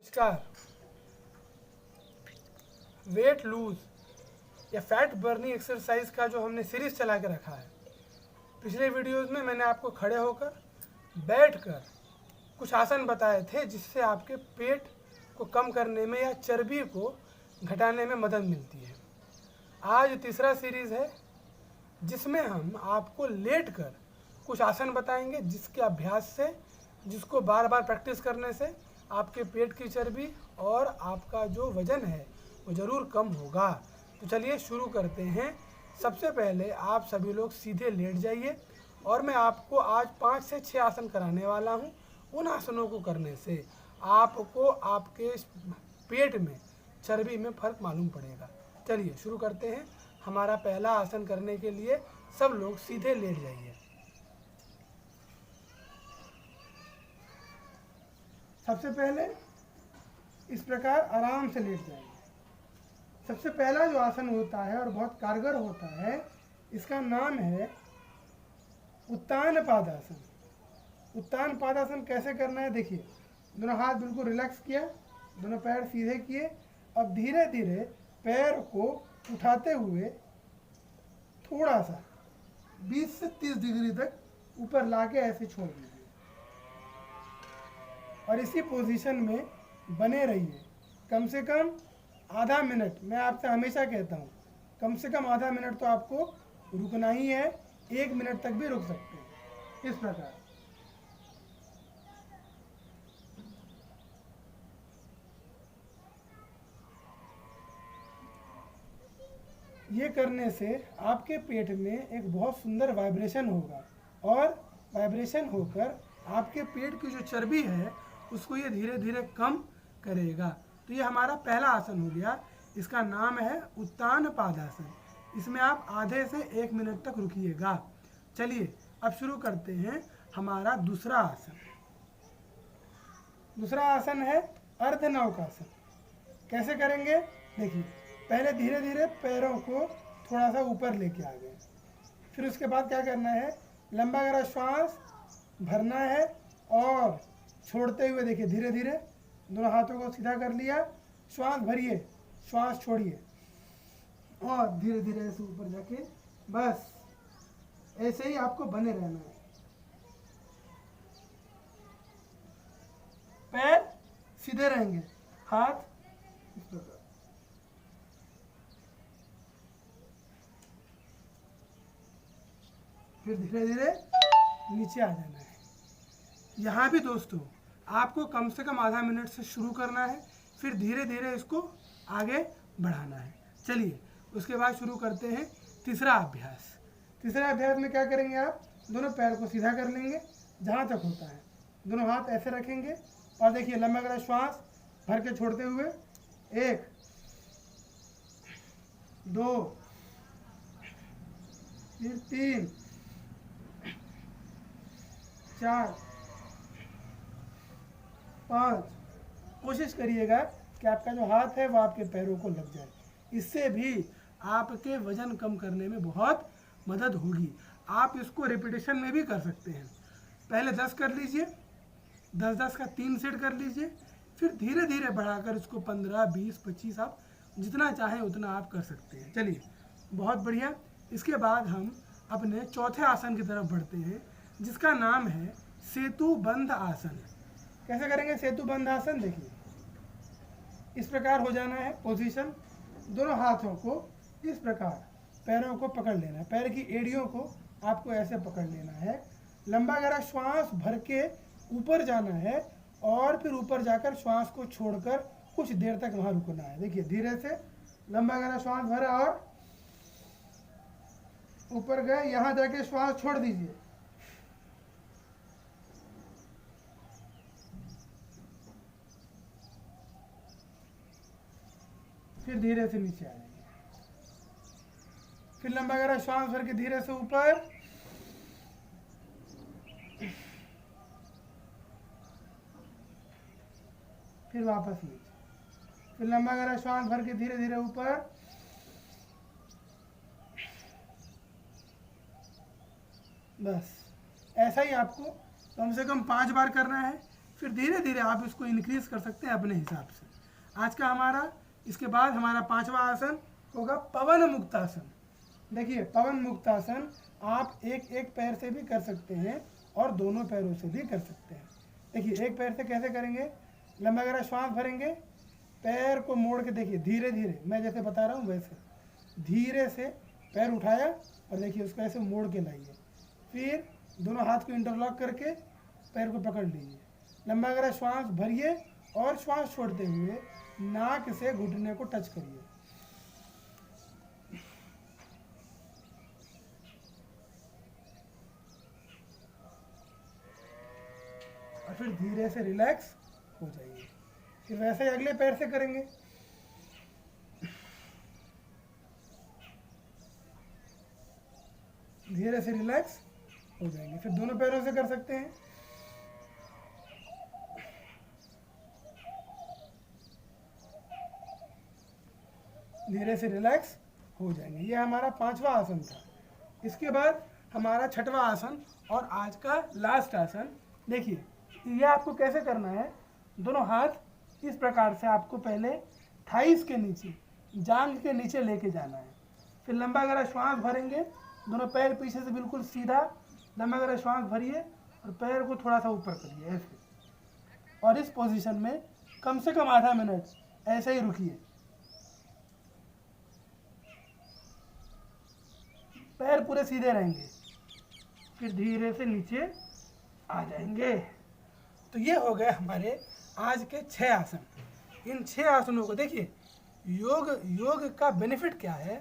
नमस्कार। Weight lose या fat burning exercise का जो हमने सीरीज चला के रखा है, पिछले वीडियोस में मैंने आपको खड़े होकर बैठकर कुछ आसन बताए थे जिससे आपके पेट को कम करने में या चर्बी को घटाने में मदद मिलती है। आज तीसरा सीरीज़ है जिसमें हम आपको लेटकर कुछ आसन बताएंगे जिसके अभ्यास से, जिसको बार बार प्रैक्टिस करने से आपके पेट की चर्बी और आपका जो वज़न है वो ज़रूर कम होगा। तो चलिए शुरू करते हैं। सबसे पहले आप सभी लोग सीधे लेट जाइए और मैं आपको आज 5 से 6 आसन कराने वाला हूँ। उन आसनों को करने से आपको आपके पेट में, चर्बी में फ़र्क मालूम पड़ेगा। चलिए शुरू करते हैं। हमारा पहला आसन करने के लिए सब लोग सीधे लेट जाइए। सबसे पहले इस प्रकार आराम से लेट जाइए। सबसे पहला जो आसन होता है और बहुत कारगर होता है, इसका नाम है उत्तान पादासन। उत्तान पादासन कैसे करना है देखिए। दोनों हाथ बिल्कुल रिलैक्स किया, दोनों पैर सीधे किए। अब धीरे धीरे पैर को उठाते हुए थोड़ा सा 20 से 30 डिग्री तक ऊपर लाके ऐसे छोड़ दीजिए और इसी पोजीशन में बने रहिए कम से कम आधा मिनट। मैं आपसे हमेशा कहता हूँ कम से कम आधा मिनट तो आपको रुकना ही है। 1 मिनट तक भी रुक सकते हैं। इस प्रकार ये करने से आपके पेट में एक बहुत सुंदर वाइब्रेशन होगा और वाइब्रेशन होकर आपके पेट की जो चर्बी है उसको ये धीरे धीरे कम करेगा। तो ये हमारा पहला आसन हो गया। इसका नाम है उत्तान पादासन। इसमें आप आधे से 1 मिनट तक रुकिएगा। चलिए अब शुरू करते हैं हमारा दूसरा आसन। दूसरा आसन है अर्धनौकासन। कैसे करेंगे देखिए। पहले धीरे धीरे पैरों को थोड़ा सा ऊपर लेके आ गए, फिर उसके बाद क्या करना है, लंबा गहरा श्वास भरना है और छोड़ते हुए देखिए धीरे धीरे दोनों हाथों को सीधा कर लिया। श्वास भरिए, श्वास छोड़िए और धीरे धीरे ऐसे ऊपर जाके बस ऐसे ही आपको बने रहना है। पैर सीधे रहेंगे, हाथ इस प्रकार। फिर धीरे धीरे नीचे आ जाना है। यहाँ भी दोस्तों आपको कम से कम आधा मिनट से शुरू करना है, फिर धीरे धीरे इसको आगे बढ़ाना है। चलिए उसके बाद शुरू करते हैं तीसरा अभ्यास। तीसरा अभ्यास में क्या करेंगे, आप दोनों पैर को सीधा कर लेंगे जहाँ तक होता है, दोनों हाथ ऐसे रखेंगे और देखिए लंबा गहरा श्वास भर के छोड़ते हुए 1 2 फिर 3 4 5। कोशिश करिएगा कि आपका जो हाथ है वो आपके पैरों को लग जाए। इससे भी आपके वजन कम करने में बहुत मदद होगी। आप इसको रिपीटेशन में भी कर सकते हैं। पहले 10 कर लीजिए, 10-10 का 3 सेट कर लीजिए, फिर धीरे धीरे बढ़ाकर इसको 15, 20, 25 आप जितना चाहें उतना आप कर सकते हैं। चलिए बहुत बढ़िया। इसके बाद हम अपने चौथे आसन की तरफ बढ़ते हैं जिसका नाम है सेतु बंध आसन। कैसे करेंगे सेतु बंध आसन देखिए। इस प्रकार हो जाना है पोजीशन। दोनों हाथों को इस प्रकार पैरों को पकड़ लेना है, पैर की एड़ियों को आपको ऐसे पकड़ लेना है। लंबा गहरा श्वास भर के ऊपर जाना है और फिर ऊपर जाकर श्वास को छोड़कर कुछ देर तक वहाँ रुकना है। देखिए धीरे से लंबा गहरा श्वास भरा और ऊपर गए, यहाँ जाके श्वास छोड़ दीजिए। फिर धीरे से नीचे आ जाएंगे, फिर लंबा गहरा श्वास भर के धीरे से ऊपर, फिर वापस नीचे, फिर लंबा गहरा श्वास भर के धीरे धीरे ऊपर, बस ऐसा ही आपको कम से कम 5 बार करना है। फिर धीरे धीरे आप इसको इंक्रीज कर सकते हैं अपने हिसाब से। आज का हमारा, इसके बाद हमारा 5वां आसन होगा पवन मुक्तासन। देखिए पवन मुक्तासन आप एक एक पैर से भी कर सकते हैं और दोनों पैरों से भी कर सकते हैं। देखिए एक पैर से कैसे करेंगे, लंबा गहरा श्वास भरेंगे, पैर को मोड़ के देखिए धीरे धीरे, मैं जैसे बता रहा हूँ वैसे धीरे से पैर उठाया और देखिए उसको ऐसे मोड़ के लाइए, फिर दोनों हाथ को इंटरलॉक करके पैर को पकड़ लीजिए, लंबा गहरा श्वास भरिए और श्वास छोड़ते हुए नाक से घुटने को टच करिए। और फिर धीरे से रिलैक्स हो जाइए। फिर वैसे ही अगले पैर से करेंगे। धीरे से रिलैक्स हो जाएंगे। फिर दोनों पैरों से कर सकते हैं। धीरे से रिलैक्स हो जाएंगे। ये हमारा 5वां आसन था। इसके बाद हमारा 6वां आसन और आज का लास्ट आसन। देखिए ये आपको कैसे करना है, दोनों हाथ इस प्रकार से आपको पहले थाइस के नीचे, जांघ के नीचे लेके जाना है। फिर लंबा गहरा श्वास भरेंगे, दोनों पैर पीछे से बिल्कुल सीधा, लंबा गहरा श्वास भरिए और पैर को थोड़ा सा ऊपर करिए ऐसे, और इस पोजीशन में कम से कम आधा मिनट ऐसे ही रुकिए। पैर पूरे सीधे रहेंगे, फिर धीरे से नीचे आ जाएंगे। तो ये हो गए हमारे आज के 6 आसन। इन 6 आसनों को देखिए, योग का बेनिफिट क्या है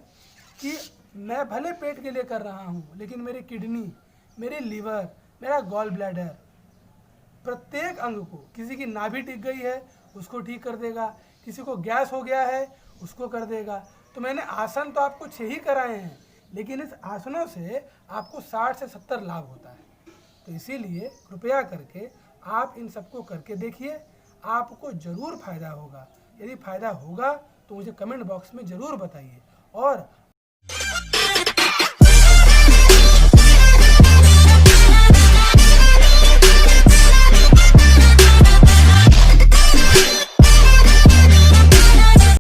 कि मैं भले पेट के लिए कर रहा हूँ, लेकिन मेरी किडनी, मेरी लीवर, मेरा गॉल ब्लैडर, प्रत्येक अंग को, किसी की नाभि टिक गई है उसको ठीक कर देगा, किसी को गैस हो गया है उसको कर देगा। तो मैंने आसन तो आपको 6 ही कराए हैं, लेकिन इस आसनों से आपको 60 से 70 लाभ होता है। तो इसीलिए कृपया करके आप इन सबको करके देखिए, आपको ज़रूर फ़ायदा होगा। यदि फ़ायदा होगा तो मुझे कमेंट बॉक्स में ज़रूर बताइए, और